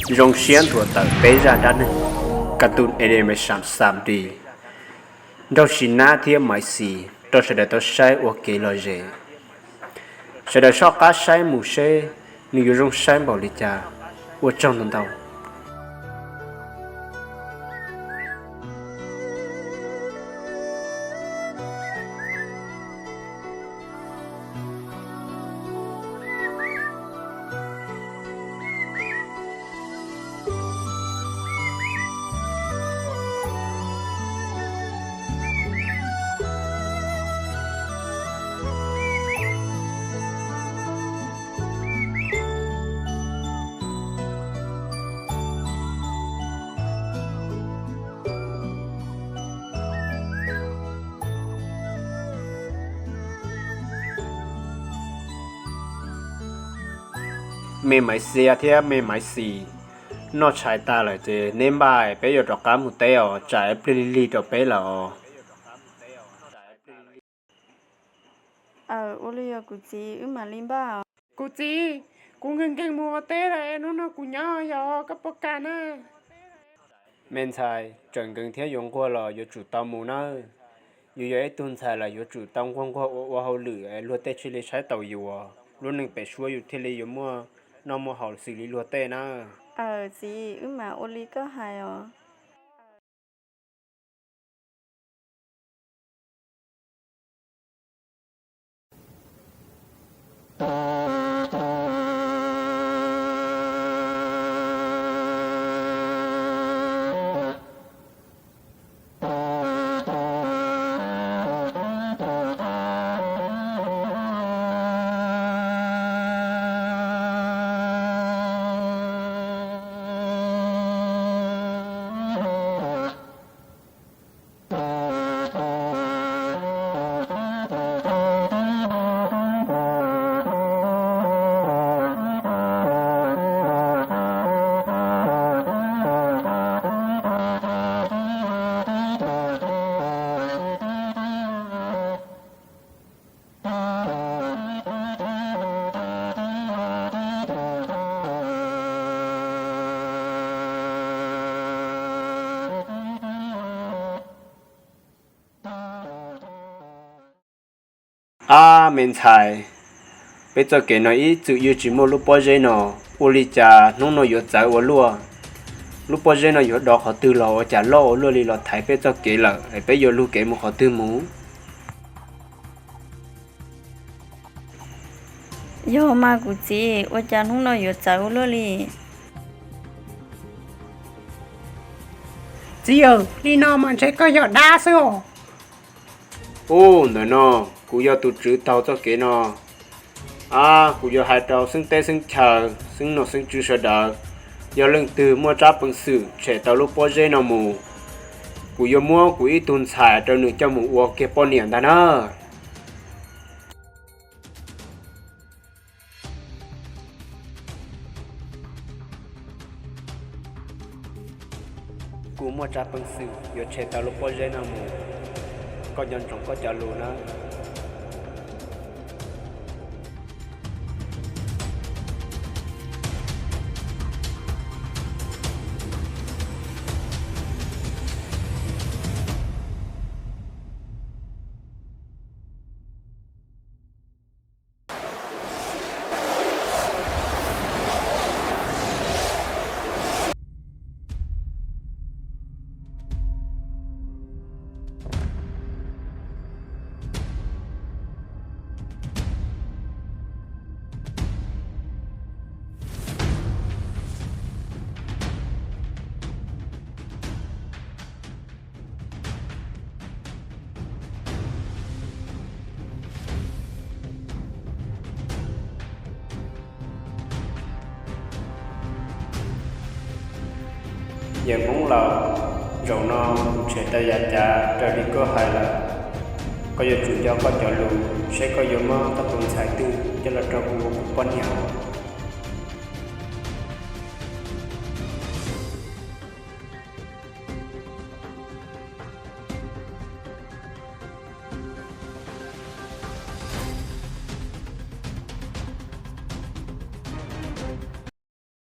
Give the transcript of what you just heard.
Rong xiên thuộc tờ bế ra đá nè cả tụi animation 3D đâu xin na thiên mai xì đâu sẽ để tôi sai ok lo gì sẽ để cho cá sai mù xe nếu rong sai bảo lý cha ở trong tận đâu ไม่หมายเสียเทียไม่หมายสีนอกชายตาเลยเจเน้นบ่ายไปอยู่ดอกกามุเตอจ่ายปลีลีดอกไปหรอô li à cụ chị mà linh ba Cô chị, cô ngừng kênh mua tế này nó cũng nhỏ nhỏ các bác cả nè. เมนชายจนกึ่งเที่ยยงกว่าหรออยู่จุดตอมูนะอยู่ไอ้ตุนชายละอยู่จุดตองกว้างกว่าว่าเขาเหลือไอ้ลัวเต้ชิลิใช้เต่าอยู่อ่ะรุ่นหนึ่งไปช่วยอยู่ที่เลยอยู่มั่วนอมเขาสิริลัวเต้นะ chị mà ô li có hàiเมนชายไปเจอเก๋หน่อยจุอยู่จิโมลูกปอเจนออุลิจาน้องน้อยอยู่ใจวัวลัวลูกปอเจนออยู่ดอกเขาตื้อเราจะล่อลัวลีเราไถไปเจอเก๋ละไปอยู่ลูกเก๋มุเขาตื้อหมู yo mà cụ chị ô cha không nói yo cháu luôn đi Chị ơi, đi nào mà chạy có nhỏ đa sao? โอ้เนอะเนาะกูอยากตุจื้อเตาเจ้าเก๋เนาะกูอยากหายเตาซึ่งเต้ซึ่งเชาซึ่งหนอซึ่งจื้อเสดาอยากเรื่องตื่นมัวจับปังสื่อเฉดเตาลูกป้อเจนอมูกูอยากมัวกูอีตุนสายเตาหนึ่งเจ้าหมูวัวเก็บป้อนเหนียนตาเนาะกูมัวจับปังสื่ออยากเฉดเตาลูกป้อเจนอมูก็ยันจงก็จะรู้นะgiờ muốn là rồi nó sẽ tay giả trả trở đi có hại là có giờ chủ cho có cho lù sẽ có giờ mơ các tuần xài tư cho là cho cuộc quan hệ